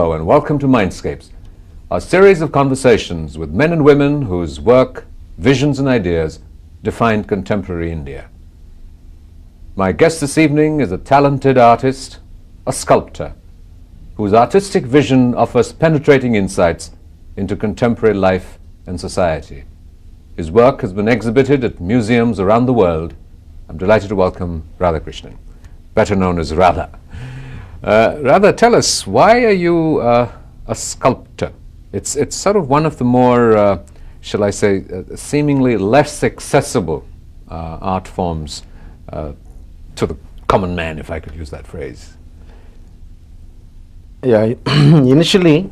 Hello and welcome to Mindscapes, a series of conversations with men and women whose work, visions and ideas defined contemporary India. My guest this evening is a talented artist, a sculptor, whose artistic vision offers penetrating insights into contemporary life and society. His work has been exhibited at museums around the world. I'm delighted to welcome Radhakrishnan, better known as Radha. Radha, tell us, why are you a sculptor? It's sort of one of the more, shall I say, seemingly less accessible art forms to the common man, if I could use that phrase. Yeah, initially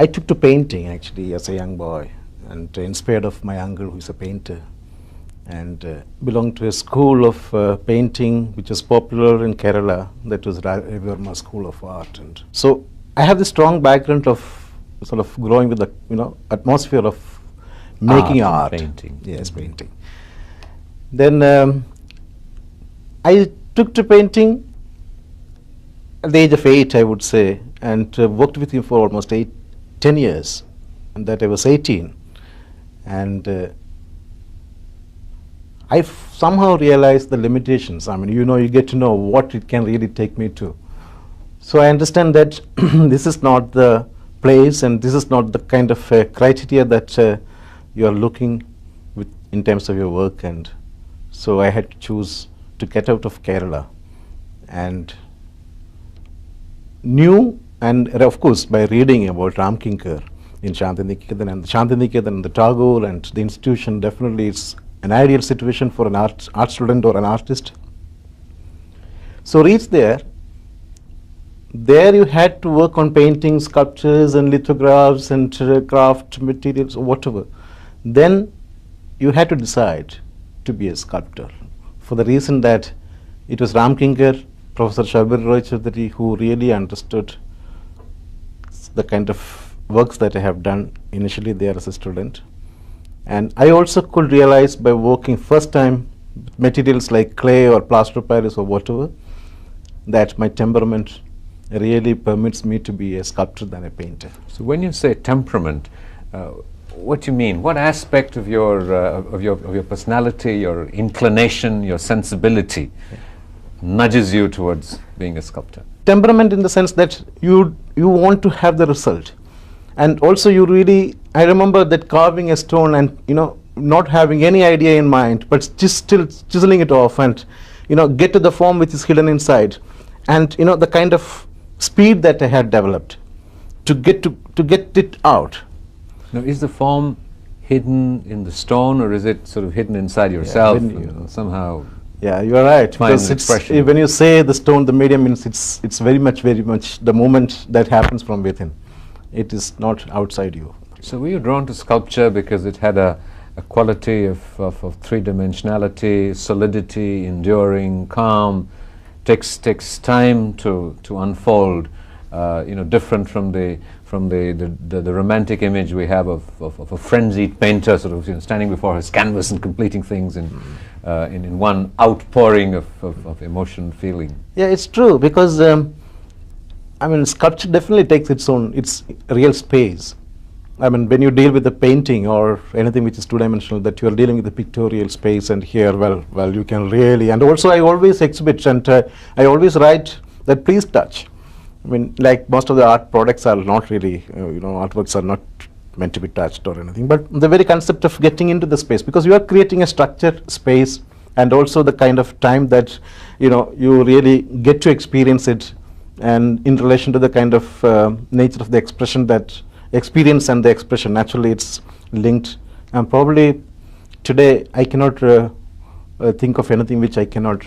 I took to painting actually as a young boy, and inspired of my uncle who is a painter, and belonged to a school of painting which was popular in Kerala, that was Rajiv Mehrotra School of Art. And so I have this strong background of sort of growing with the atmosphere of making art. Painting. Yes, painting. Then I took to painting at the age of 8, I would say, and worked with him for almost 10 years, and that I was 18. And I somehow realized the limitations. I mean, you get to know what it can really take me to. So I understand that this is not the place, and this is not the kind of criteria that you are looking with in terms of your work. And so I had to choose to get out of Kerala, and knew, and of course by reading about Ram Kinkar in Shantiniketan, and Shantiniketan, the Tagore and the institution, definitely it's an ideal situation for an art student or an artist. So reached there you had to work on paintings, sculptures and lithographs and craft materials or whatever. Then you had to decide to be a sculptor, for the reason that it was Ram Kinkar, Professor Sharbir Roy Chaudhary, who really understood the kind of works that I have done initially there as a student. And I also could realize by working first time with materials like clay or plaster of Paris or whatever, that my temperament really permits me to be a sculptor than a painter. So when you say temperament, what do you mean? What aspect of your personality, your inclination, your sensibility nudges you towards being a sculptor? Temperament in the sense that you want to have the result. And also I remember that carving a stone and not having any idea in mind, but just still chiseling it off and get to the form which is hidden inside, and the kind of speed that I had developed to get it out. Now, is the form hidden in the stone, or is it sort of hidden inside yourself? Somehow. Yeah, you are right. Because when you say the stone, the medium means it's very much the moment that happens from within. It is not outside you. So were you drawn to sculpture because it had a quality of three-dimensionality, solidity, enduring, calm, takes time to unfold, different from the romantic image we have of a frenzied painter sort of standing before his canvas and completing things in one outpouring of emotion and feeling? Yeah, it's true, because sculpture definitely takes its real space. I mean, when you deal with the painting or anything which is two-dimensional, that you are dealing with the pictorial space, and here, well, you can really, and also I always exhibit and I always write that please touch. I mean, like most of the art products are not really, artworks are not meant to be touched or anything, but the very concept of getting into the space, because you are creating a structured space, and also the kind of time that, you really get to experience it, and in relation to the kind of nature of the expression, that experience and the expression, naturally it's linked. And probably today I cannot think of anything which I cannot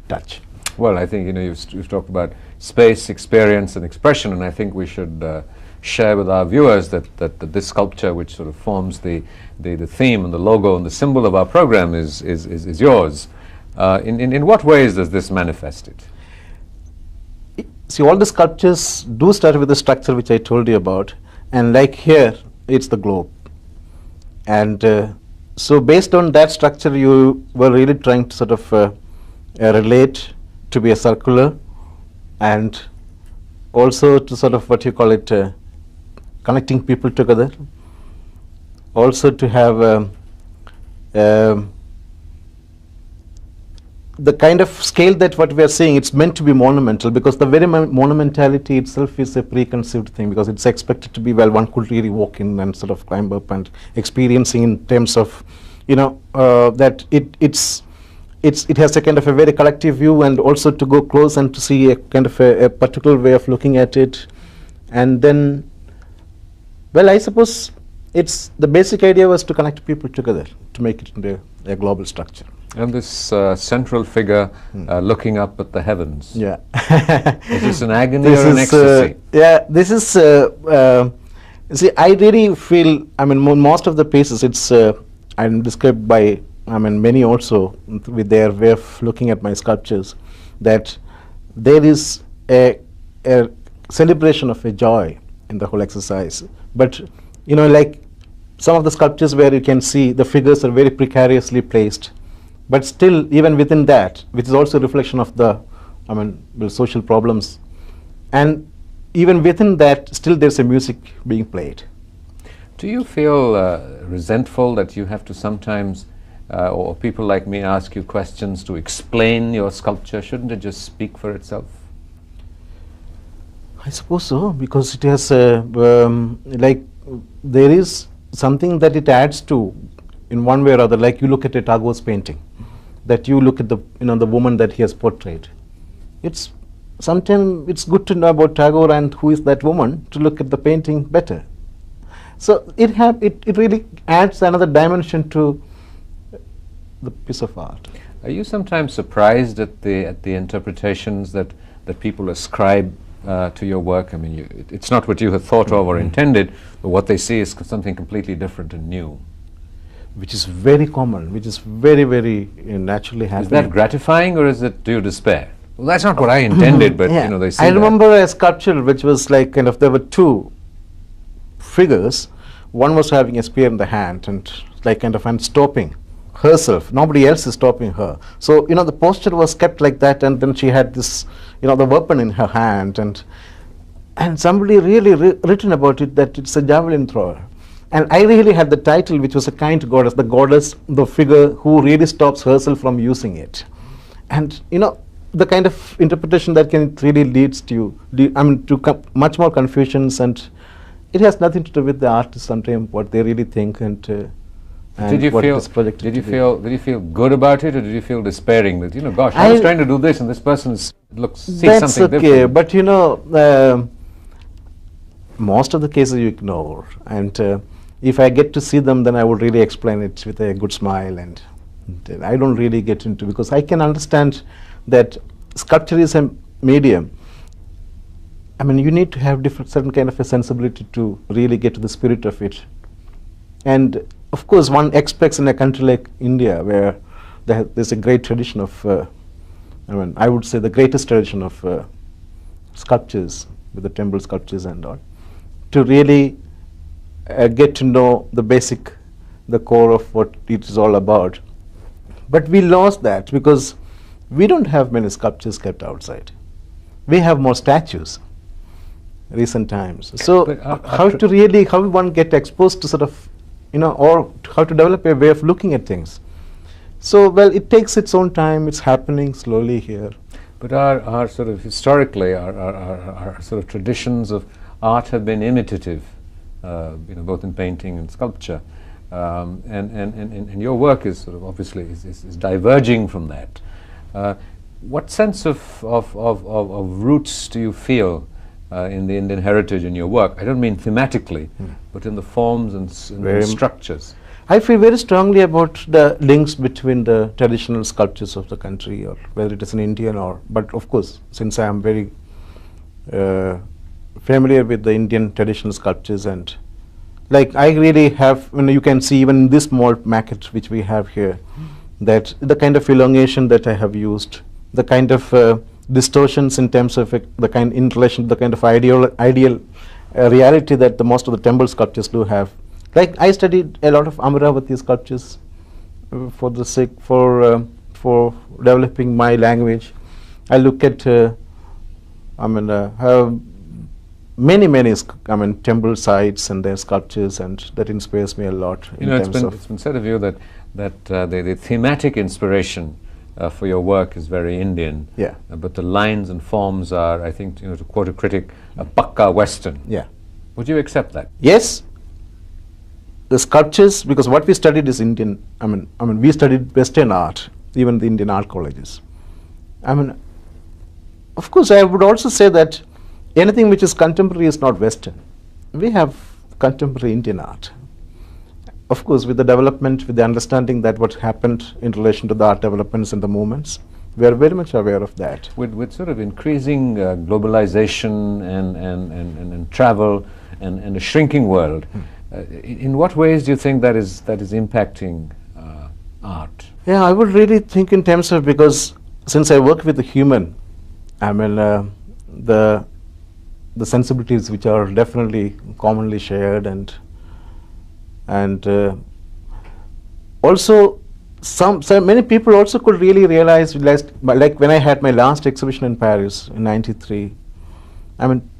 touch. Well, I think you've talked about space, experience and expression, and I think we should share with our viewers that this sculpture, which sort of forms the theme and the logo and the symbol of our program, is yours. In what ways does this manifest it? See, all the sculptures do start with the structure which I told you about, and like here, it's the globe. And so based on that structure, you were really trying to sort of relate to be a circular, and also to sort of what you call it, connecting people together, also to have the kind of scale that what we are seeing, it's meant to be monumental, because the very monumentality itself is a preconceived thing, because it's expected to be, well, one could really walk in and sort of climb up and experiencing in terms of, that it has a kind of a very collective view, and also to go close and to see a kind of a particular way of looking at it. And then, well, I suppose it's the basic idea was to connect people together, to make it into a global structure. And this central figure looking up at the heavens. Yeah. Is this an agony or an ecstasy? Yeah, this is, see, I really feel, I mean, most of the pieces, it's, I'm described by, I mean, many also with their way of looking at my sculptures, that there is a celebration of a joy in the whole exercise. But, like some of the sculptures where you can see the figures are very precariously placed, but still, even within that, which is also a reflection of the, the social problems, and even within that, still there's a music being played. Do you feel resentful that you have to sometimes, or people like me ask you questions to explain your sculpture? Shouldn't it just speak for itself? I suppose so, because it has, like, there is something that it adds to in one way or other. Like you look at a Tagore's painting, that you look at the, the woman that he has portrayed. It's sometimes it's good to know about Tagore and who is that woman to look at the painting better. So it really adds another dimension to the piece of art. Are you sometimes surprised at the interpretations that people ascribe to your work? I mean, it's not what you had thought of or intended, but what they see is something completely different and new. Which is very common, which is very, very naturally happening. Is that gratifying, or do you despair? Well, that's not what I intended, but yeah. They see I remember a sculpture which was like kind of, there were two figures. One was having a spear in the hand and like kind of and stopping herself. Nobody else is stopping her. So the posture was kept like that, and then she had this the weapon in her hand, and somebody really written about it that it's a javelin thrower. And I really had the title, which was a kind goddess, the figure who really stops herself from using it. And the kind of interpretation that really leads to to much more confusions, and it has nothing to do with the artist sometimes, what they really think, and did you feel good about it, or did you feel despairing that gosh, I was trying to do this and this person sees something different? But most of the cases you ignore, and if I get to see them, then I would really explain it with a good smile, and I don't really get into, because I can understand that sculpture is a medium. I mean, you need to have certain kind of a sensibility to really get to the spirit of it. And of course, one expects in a country like India, where there's a great tradition of, I would say the greatest tradition of sculptures, with the temple sculptures and all, to really get to know the core of what it is all about. But we lost that because we don't have many sculptures kept outside. We have more statues recent times. So how one get exposed to sort of, or how to develop a way of looking at things. So, well, it takes its own time. It's happening slowly here. But our sort of historically, our sort of traditions of art have been imitative, both in painting and sculpture, and your work is sort of obviously is diverging from that. What sense of roots do you feel in the Indian heritage in your work? I don't mean thematically, but in the forms and the structures. I feel very strongly about the links between the traditional sculptures of the country, or whether it is in Indian but of course, since I am very familiar with the Indian traditional sculptures, and like I really have, you can see even in this small maquette which we have here, that the kind of elongation that I have used, the kind of distortions in terms of in relation to the kind of ideal reality that most of the temple sculptures do have. Like I studied a lot of Amaravati sculptures for the sake for developing my language. I look at temple sites and their sculptures, and that inspires me a lot. You know, it's been said of you that the thematic inspiration for your work is very Indian. Yeah. But the lines and forms are, I think, you know, to quote a critic, a pakka Western. Yeah. Would you accept that? Yes. The sculptures, because what we studied is Indian. We studied Western art, even the Indian art colleges. Of course, I would also say that anything which is contemporary is not Western. We have contemporary Indian art. Of course, with the development, with the understanding that what happened in relation to the art developments and the movements, we are very much aware of that. With sort of increasing globalization and travel and a shrinking world, in what ways do you think that is impacting art? Yeah, I would really think in terms of, because since I work with the human, the sensibilities which are definitely commonly shared, and also so many people also could really realize, like when I had my last exhibition in Paris in '93,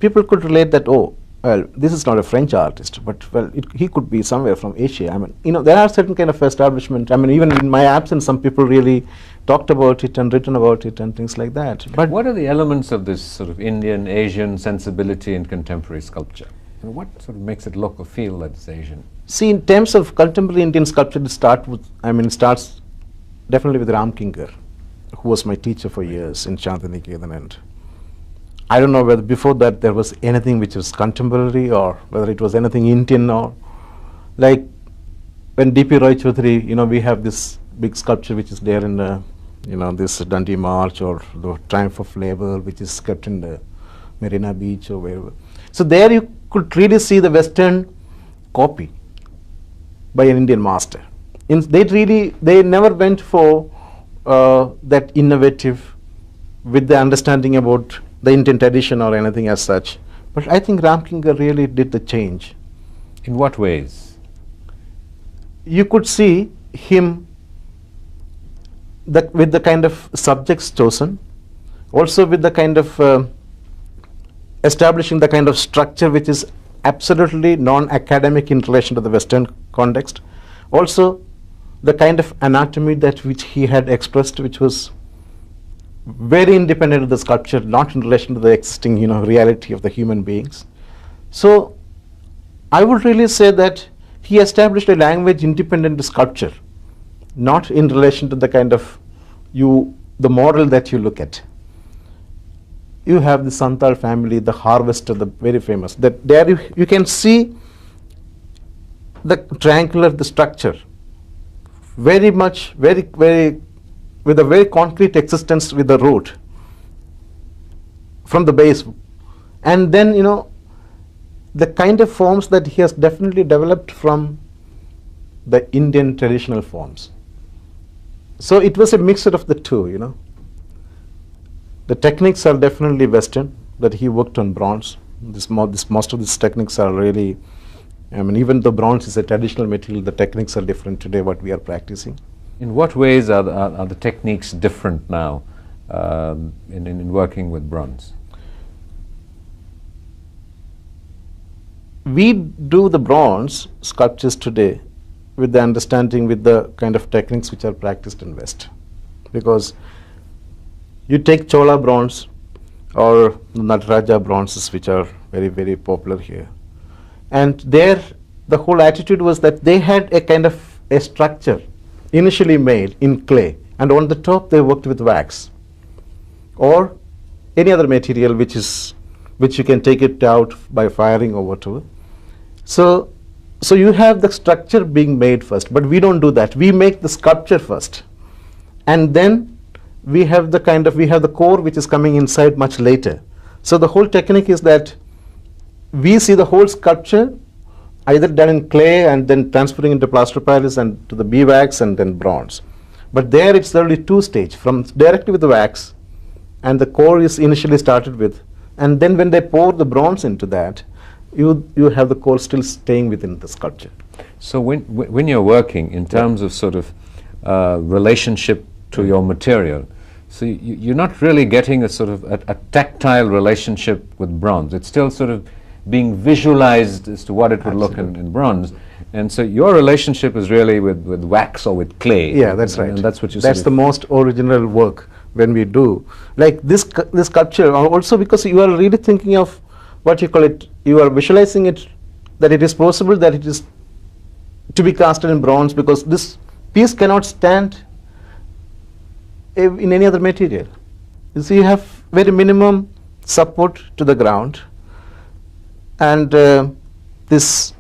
people could relate that, oh, well, this is not a French artist, but well, he could be somewhere from Asia. There are certain kind of establishment. Even in my absence, some people really talked about it and written about it and things like that. But what are the elements of this sort of Indian, Asian sensibility in contemporary sculpture? And what sort of makes it look or feel that it's Asian? See, in terms of contemporary Indian sculpture, it starts definitely with Ram Kinkar, who was my teacher for years in Shantiniketan, and I don't know whether before that there was anything which was contemporary or whether it was anything Indian, or like when D.P. Roy Choudhury, we have this big sculpture which is there in this Dundee March, or the Triumph of Labour, which is kept in the Marina Beach or wherever. So there you could really see the Western copy by an Indian master. They never went for that innovative with the understanding about the Indian tradition or anything as such. But I think Ram Kinkar really did the change. In what ways? You could see him with the kind of subjects chosen, also with the kind of establishing the kind of structure which is absolutely non-academic in relation to the Western context. Also, the kind of anatomy which he had expressed, which was very independent of the sculpture, not in relation to the existing, reality of the human beings. So, I would really say that he established a language independent of sculpture, not in relation to the kind of the model that you look at. You have the Santal family, the harvester, the very famous. That there you can see the structure, very much, with a very concrete existence with the root from the base, and then the kind of forms that he has definitely developed from the Indian traditional forms. So it was a mixture of the two. The techniques are definitely Western, that he worked on bronze. Most of these techniques are really, even though bronze is a traditional material, the techniques are different today what we are practicing. In what ways are the techniques different now in working with bronze? We do the bronze sculptures today with the understanding, with the kind of techniques which are practiced in West. Because you take Chola bronze or Nataraja bronzes, which are very, very popular here. And there, the whole attitude was that they had a kind of a structure initially made in clay, and on the top they worked with wax or any other material which you can take it out by firing or whatever. So you have the structure being made first, but we don't do that. We make the sculpture first, and then we have the core which is coming inside much later. So the whole technique is that we see the whole sculpture either done in clay and then transferring into plaster of Paris and to the beeswax and then bronze. But there it's only two stage, from directly with the wax, and the core is initially started with, and then when they pour the bronze into that, you have the core still staying within the sculpture. So when you're working in terms of sort of relationship to your material, so you're not really getting a sort of a tactile relationship with bronze. It's still sort of being visualized as to what it would look in bronze. And so your relationship is really with wax or with clay. Yeah, that's right. And that's what you That's the most original work when we do. Like this sculpture, also because you are really thinking of what you call it, you are visualizing it, that it is possible that it is to be casted in bronze, because this piece cannot stand in any other material. You see, you have very minimum support to the ground, and this,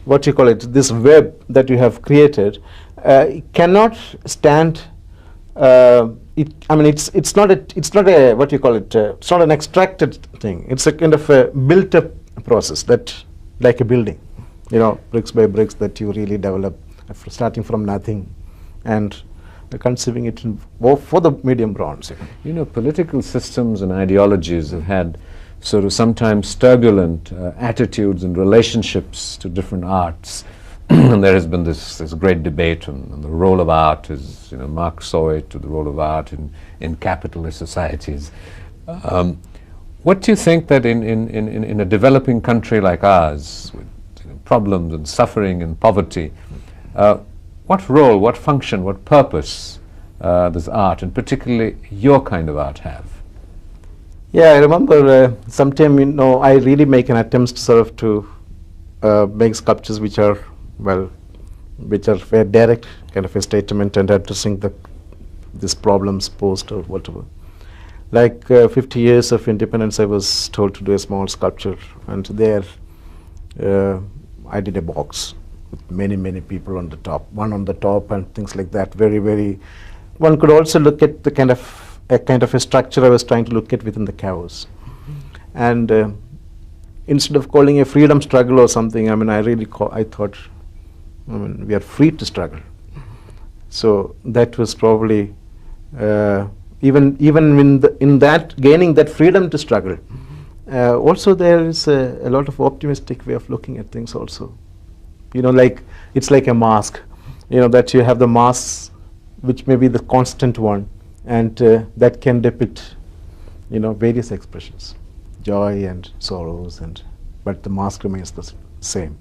what you call it, this web that you have created cannot stand. It's not a what you call it. It's not an extracted thing. It's a kind of a built-up process, that like a building, bricks by bricks, that you really develop starting from nothing, and conceiving it for the medium bronze. Political systems and ideologies have had sort of sometimes turbulent attitudes and relationships to different arts. And there has been this great debate on the role of art, as Marx saw it, to the role of art in capitalist societies. What do you think that in a developing country like ours, with problems and suffering and poverty, what role, what function, what purpose does art, and particularly your kind of art, have? Yeah, I remember sometime, I really make an attempt to make sculptures which are very direct, kind of a statement, and addressing these problems posed or whatever. Like 50 years of independence, I was told to do a small sculpture, and there I did a box with many people on the top, one on the top and things like that. Very, very. One could also look at the kind of a structure I was trying to look at within the chaos. And instead of calling a freedom struggle or something, I thought, we are free to struggle. So that was probably even in that gaining that freedom to struggle. Also, there is a lot of optimistic way of looking at things. Also, like it's like a mask. That you have the mask, which may be the constant one, and that can depict, various expressions, joy and sorrows, but the mask remains the same.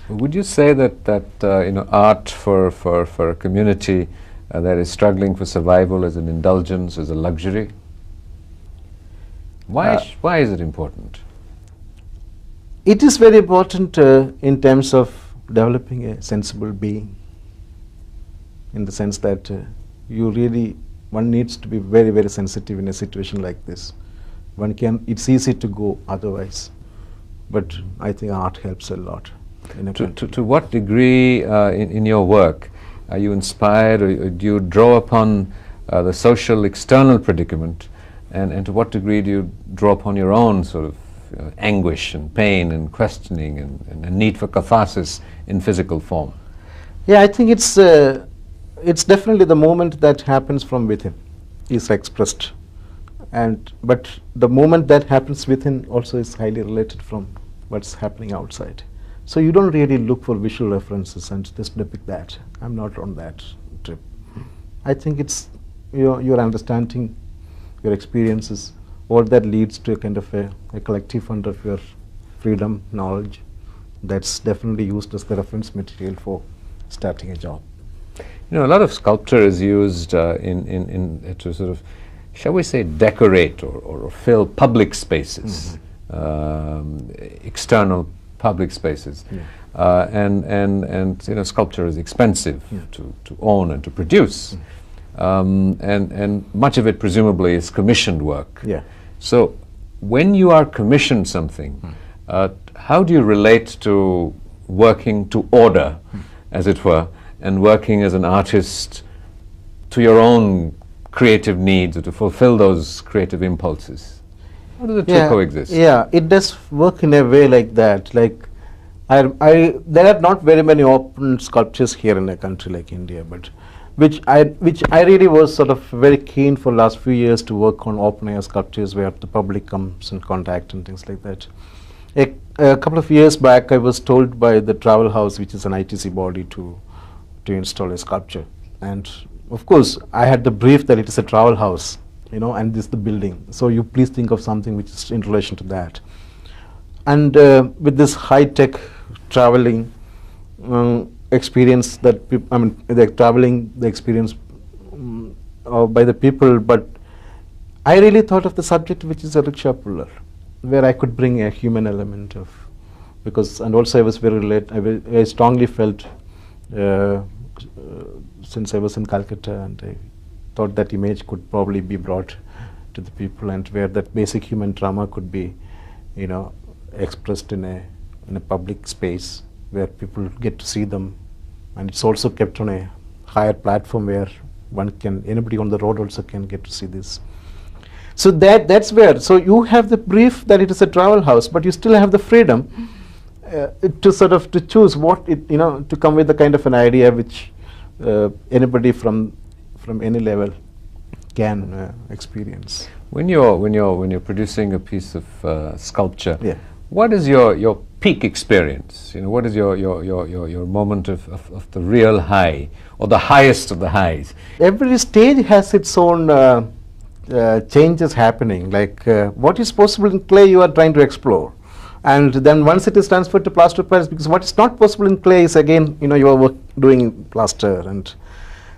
Would you say that art for a community that is struggling for survival is an indulgence, is a luxury? Why is it important? It is very important in terms of developing a sensible being, in the sense that one needs to be very, very sensitive in a situation like this. It's easy to go otherwise, but I think art helps a lot. To what degree in your work are you inspired, or do you draw upon the social external predicament, and to what degree do you draw upon your own sort of anguish and pain and questioning and a need for catharsis in physical form? Yeah, I think it's definitely the moment that happens from within is expressed, but the moment that happens within also is highly related from what's happening outside. So you don't really look for visual references and just depict that. I'm not on that trip. I think it's your understanding, your experiences, all that leads to a kind of a collective fund of your freedom, knowledge, that's definitely used as the reference material for starting a job. A lot of sculpture is used to sort of, shall we say, decorate or fill public spaces, external public spaces, and sculpture is expensive to own and to produce, and much of it presumably is commissioned work. Yeah. So when you are commissioned something, how do you relate to working to order, as it were, and working as an artist to your own creative needs or to fulfill those creative impulses? How do the two coexist? Yeah, it does work in a way like that. Like, there are not very many open sculptures here in a country like India, but which I really was sort of very keen for last few years to work on open air sculptures where the public comes in contact and things like that. A couple of years back, I was told by the Travel House, which is an ITC body, to install a sculpture, and of course I had the brief that it is a travel house, and this is the building, so you please think of something which is in relation to that. and with this high-tech traveling experience that the traveling, the experience by the people, but I really thought of the subject which is a rickshaw puller, where I could bring a human element of, because, and also I was I strongly felt since I was in Calcutta, and I thought that image could probably be brought to the people, and where that basic human trauma could be, expressed in a public space where people get to see them, and it's also kept on a higher platform where anybody on the road also can get to see this. So that's where, so you have the brief that it is a travel house, but you still have the freedom to sort of to choose what it, to come with the kind of an idea which anybody from any level can experience. When you're producing a piece of sculpture, yeah. What is your peak experience? What is your moment of the real high, or the highest of the highs? Every stage has its own changes happening. Like what is possible in clay, you are trying to explore, and then once it is transferred to plaster of Paris, because what is not possible in clay is again, you are doing plaster, and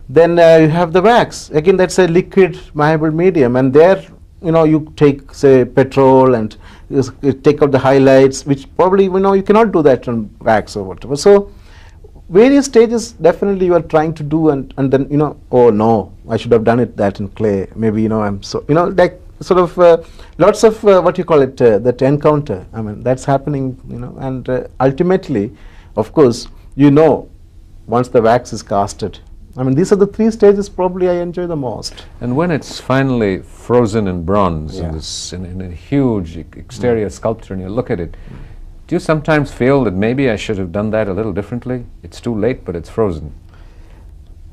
then you have the wax. Again, that's a liquid malleable medium, and there, you take, say, petrol, and you take out the highlights, which probably, you cannot do that on wax or whatever. So various stages definitely you are trying to do, and then, oh no, I should have done that in clay. Maybe, I'm so, like sort of lots of what you call it, that encounter. I mean, that's happening, and ultimately, of course, once the wax is casted. I mean, these are the three stages probably I enjoy the most. And when it's finally frozen in bronze, Yeah. in a huge exterior sculpture, and you look at it, do you sometimes feel that maybe I should have done that a little differently? It's too late, but it's frozen.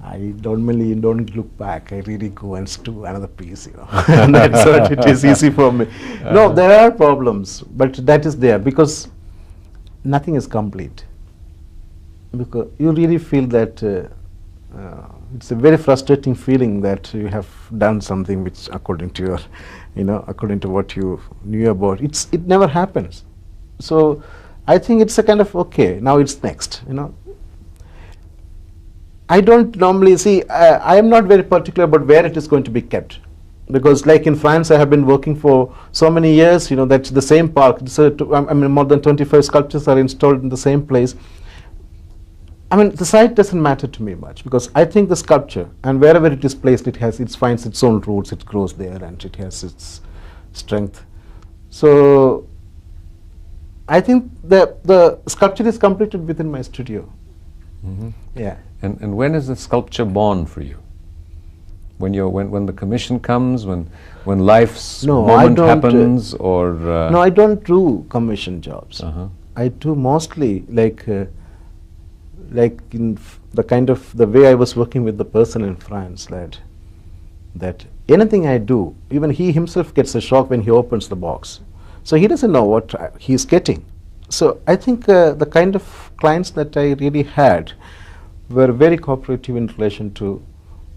I normally don't look back. I really go and do another piece, and that's what it is easy for me. No, there are problems, but that is there because nothing is complete. Because you really feel that it's a very frustrating feeling that you have done something which, according to your, according to what you knew about, it never happens. So I think it's a kind of, okay, now it's next, I don't normally see, I am not very particular about where it is going to be kept. Because like in France, I have been working for so many years, that's the same park. So I mean, more than 25 sculptures are installed in the same place. I mean, the site doesn't matter to me much, because I think the sculpture, and wherever it is placed, it finds its own roots, it grows there, and it has its strength. So I think the sculpture is completed within my studio. Mm-hmm. Yeah. And when is the sculpture born for you? When the commission comes, when life's moment happens, or no, I don't do commission jobs. Uh-huh. I do mostly like in the kind of the way I was working with the person in France, that anything I do, even he himself gets a shock when he opens the box. So he doesn't know what he's getting. So I think the kind of clients that I really had were very cooperative in relation to,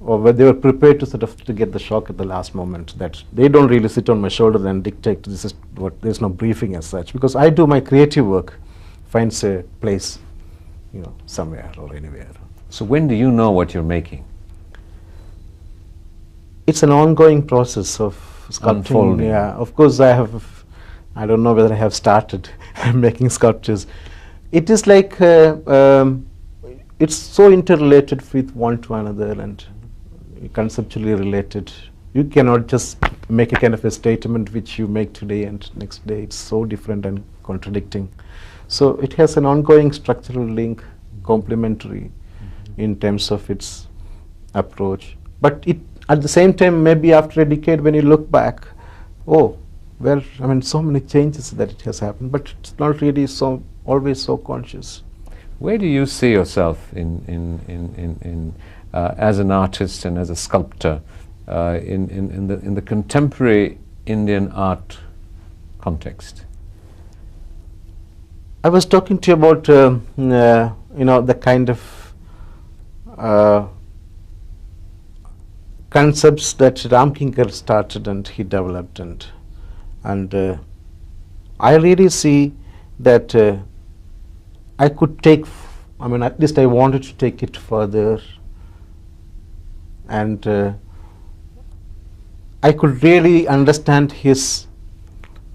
or where they were prepared to sort of to get the shock at the last moment, that they don't really sit on my shoulder and dictate this is what, there's no briefing as such, because I do my creative work, finds a place, somewhere or anywhere. So when do you know what you're making? It's an ongoing process of sculpting. Unfolding. Yeah, of course I don't know whether I have started making sculptures. It is like, it's so interrelated with one to another and conceptually related. You cannot just make a kind of a statement which you make today and next day. It's so different and contradicting. So it has an ongoing structural link, complementary in terms of its approach. But it, at the same time, maybe after a decade when you look back, oh, well, I mean, so many changes that it has happened, but it's not really so always so conscious. Where do you see yourself as an artist and as a sculptor in the contemporary Indian art context? I was talking to you about the kind of concepts that Ramkinkar started and he developed, and I really see that I could take, at least I wanted to take it further, and I could really understand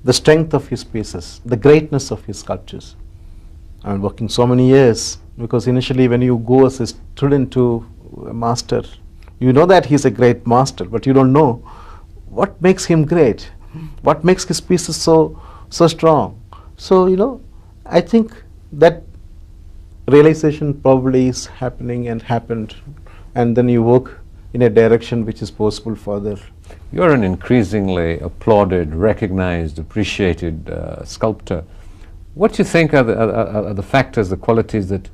the strength of his pieces, the greatness of his sculptures. Working so many years, because initially when you go as a student to a master, you know that he's a great master, but you don't know what makes him great, what makes his pieces so strong. So, I think that realization probably is happening and happened, and then you work in a direction which is possible further. You're an increasingly applauded, recognized, appreciated sculptor. What do you think are the factors, the qualities that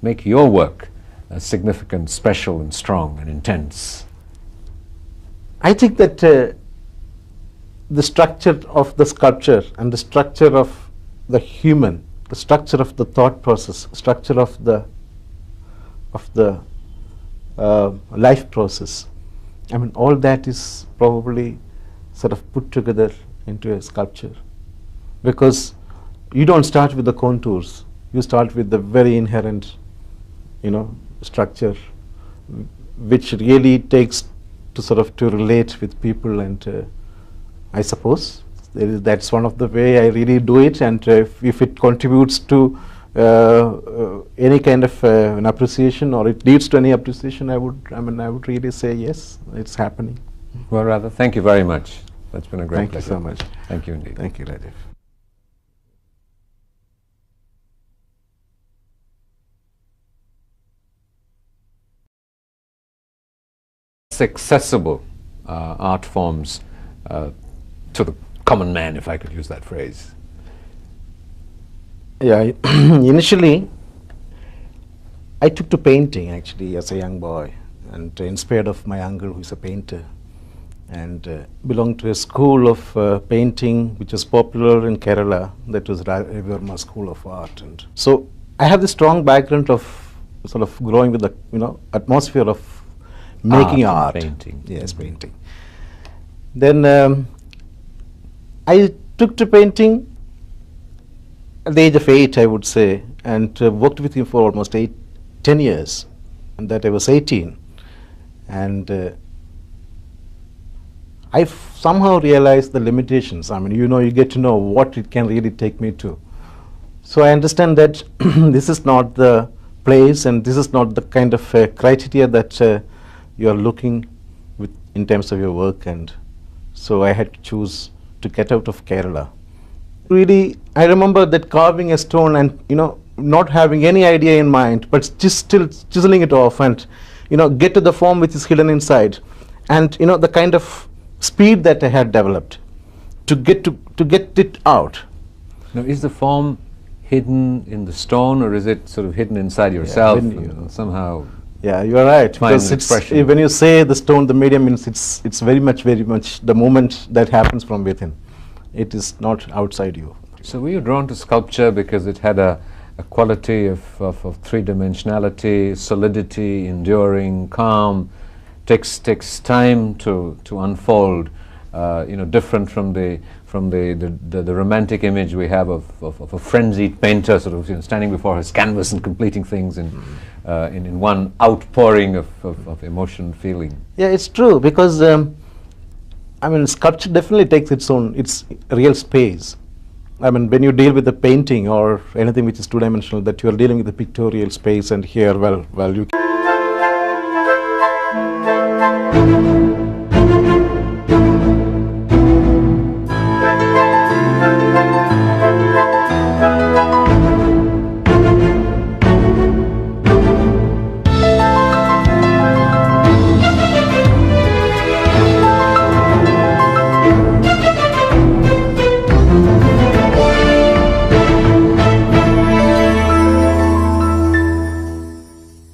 make your work significant, special, and strong, and intense? I think that the structure of the sculpture and the structure of the human, the structure of the thought process, structure of the life process, all that is probably sort of put together into a sculpture, because you don't start with the contours, you start with the very inherent structure, which really takes to relate with people, and I suppose that's one of the way I really do it, and if it contributes to any kind of an appreciation, or it leads to any appreciation, I would really say yes, it's happening. Well, Radha, thank you very much. That's been a great pleasure. Thank you so much. Thank you indeed. Thank you, Rajiv. Accessible art forms to the common man, if I could use that phrase. Yeah, initially I took to painting actually as a young boy, and inspired of my uncle who is a painter, and belonged to a school of painting which was popular in Kerala, that was Ravi Verma School of Art. And so I have this strong background of sort of growing with the atmosphere of making art. Painting. Yes, painting. Then I took to painting at the age of 8, I would say, and worked with him for almost 10 years, and that I was 18. And I somehow realized the limitations. You get to know what it can really take me to. So I understand that this is not the place, and this is not the kind of criteria that you are looking with in terms of your work, and so I had to choose to get out of Kerala. Really, I remember that carving a stone and not having any idea in mind, but just still chiseling it off and get to the form which is hidden inside, and the kind of speed that I had developed to get it out. Now, is the form hidden in the stone, or is it sort of hidden inside yourself and somehow? Yeah, you are right. Because when you say the stone, the medium means it's very much the moment that happens from within. It is not outside you. So were you drawn to sculpture because it had a quality of three-dimensionality, solidity, enduring, calm, takes time to unfold, different from the romantic image we have of a frenzied painter sort of standing before his canvas and completing things in one outpouring of emotion and feeling. Yeah, it's true, because sculpture definitely takes its real space. When you deal with the painting or anything which is two-dimensional, that you are dealing with the pictorial space, and here, well, you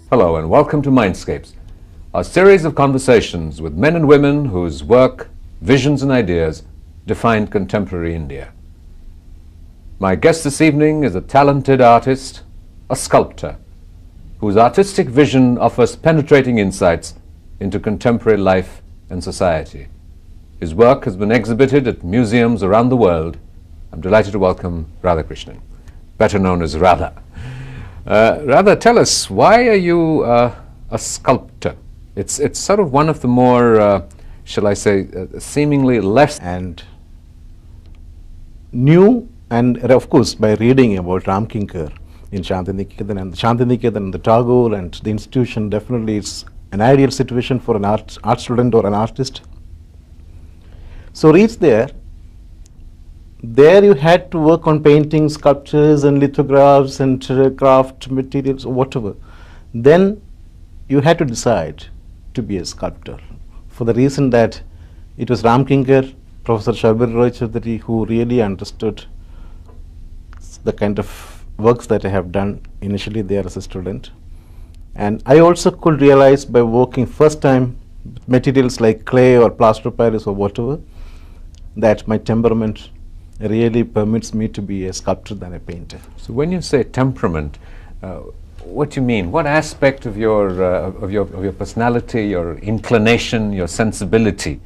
Hello and welcome to Mindscapes, a series of conversations with men and women whose work, visions and ideas defined contemporary India. My guest this evening is a talented artist, a sculptor, whose artistic vision offers penetrating insights into contemporary life and society. His work has been exhibited at museums around the world. I'm delighted to welcome Radhakrishnan. better known as Radha. Radha, tell us, why are you a sculptor? It's sort of one of the more, shall I say, seemingly less and new, and of course by reading about Ramkinkar in Shantiniketan and the Tagore and the institution, definitely it's an ideal situation for an art student or an artist. So reach there you had to work on paintings, sculptures and lithographs and craft materials or whatever. Then you had to decide to be a sculptor, for the reason that it was Ramkinkar, Professor Sharbir Roy Chaudhary, who really understood the kind of works that I have done initially there as a student. And I also could realize by working first time with materials like clay or plaster of Paris or whatever, that my temperament really permits me to be a sculptor than a painter. So when you say temperament, what do you mean? What aspect of your personality, your inclination, your sensibility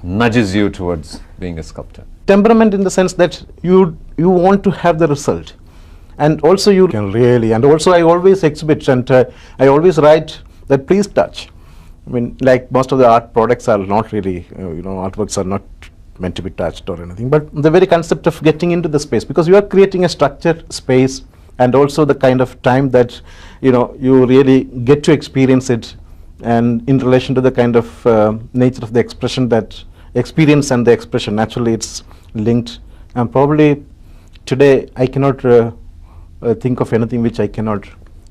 nudges you towards being a sculptor? Temperament in the sense that you want to have the result, and also you can really, and also I always exhibit and I always write that please touch. I mean, like most of the art products are not really, artworks are not meant to be touched or anything, but the very concept of getting into the space, because you are creating a structured space, and also the kind of time that you really get to experience it, and in relation to the kind of nature of the expression, that experience and the expression, naturally it's linked. And probably today I cannot think of anything which I cannot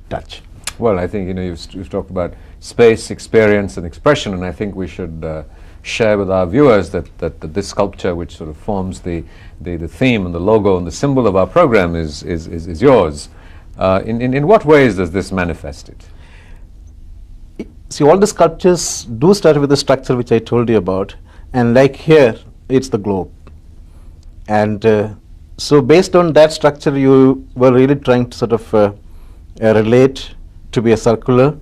touch. Well, I think you've talked about space, experience and expression, and I think we should share with our viewers that this sculpture, which sort of forms the theme and the logo and the symbol of our program, is yours. In what ways does this manifest it? See, all the sculptures do start with the structure which I told you about, and like here it's the globe, and so based on that structure you were really trying to sort of relate to be a circular,